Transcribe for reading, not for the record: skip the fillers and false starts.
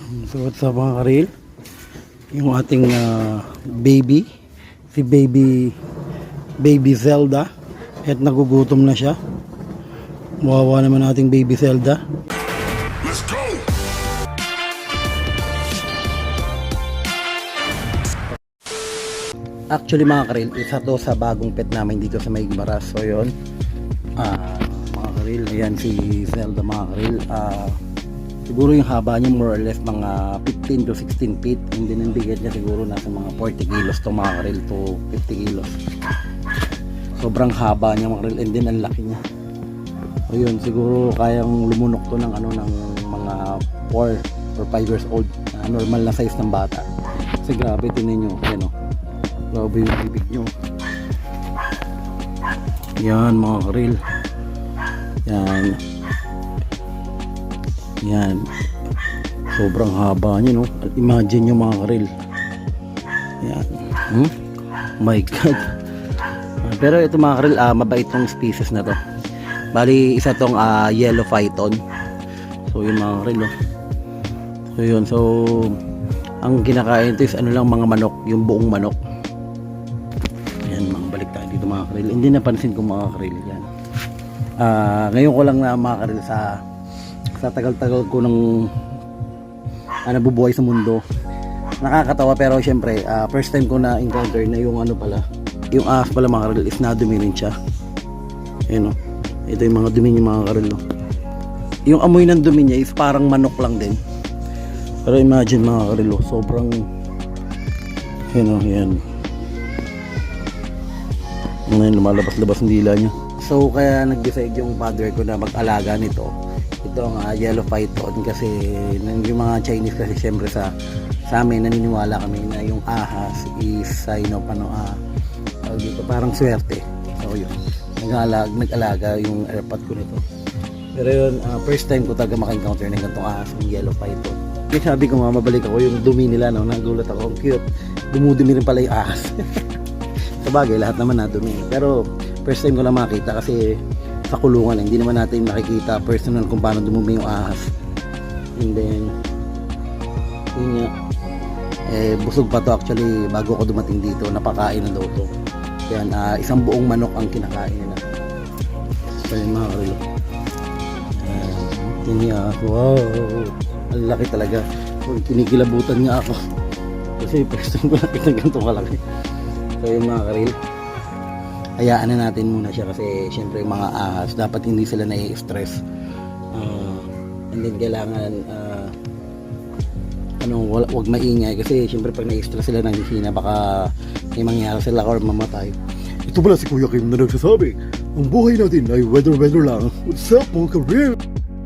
So what's up mga karil? Yung ating baby, si baby Zelda, at nagugutom na siya. Mawawa naman ating baby Zelda. Let's go! Actually mga karil, isa to sa bagong pet namin dito sa Mayigmaras. So yun, mga karil, ayan si Zelda mga karil. Siguro yung haba niya more or less mga 15 to 16 feet, and then ang bigat niya siguro nasa mga 40 kilos to mga karil to 50 kilos. Sobrang haba niya mga karil, and then ang laki niya. So yun, siguro kayang lumunok to ng ng mga 4 or 5 years old, normal na size ng bata. Kasi grabe, tinan nyo, yan o, grabe yung bibig nyo. Yan mga karil, yan. Yan, sobrang haba niya, no? Imagine nyo mga karil. Yan, my god. Pero ito mga karil, mabait tong species na to. Bali isa tong yellow python. So yun mga karil, oh. So yun, so ang kinakain ito is ano lang, mga manok, yung buong manok. Yan, mga balik tayo dito mga karil. Hindi napansin ko mga karil yan. Ngayon ko lang na mga karil sa tagal-tagal ko ng nabubuhay sa mundo, nakakatawa, pero syempre first time ko na encounter na yung pala, yung ahas pala mga karil is nadumi rin siya. Ayun, ito yung mga dumi niya mga karil, no? Yung amoy ng dumi niya is parang manok lang din, pero imagine mga karil, sobrang yan lumalabas-labas ang dila niya. So kaya nag-decide yung father ko na mag-alaga nito. Ito ang yellow python, kasi yung mga Chinese kasi siyempre sa amin naniniwala kami na yung ahas is sign of dito, parang swerte. So yun, nag-alaga yung airpot ko nito. Pero yun, first time ko talaga maka-encounter ng ganitong ahas, yung yellow python. Kaya sabi ko nga, mabalik ako yung dumi nila, no? Nagulat ako, ang cute, dumudumi rin pala yung ahas. Sabagay, lahat naman nadumi, pero first time ko lang makita kasi sa kulungan, hindi naman natin makikita personal kung paano dumumi yung ahas. And then yun nga, busog pa to actually bago ako dumating dito, napakain na daw to. Yan, isang buong manok ang kinakain nila. So yun mga karilo, yun nga, wow, ang laki talaga. Kinikilabutan nga ako kasi first time ko nakita ganito kalaki. So yun mga karilo, hayaan na natin muna siya kasi syempre yung mga ahas dapat hindi sila nai-stress, and then kailangan wag maingay kasi syempre pag nai-stress sila ng hihina baka may mangyari sila or mamatay. Ito pala si Kuya Kim na nagsasabi, ang buhay natin ay weather lang. What's up mga career?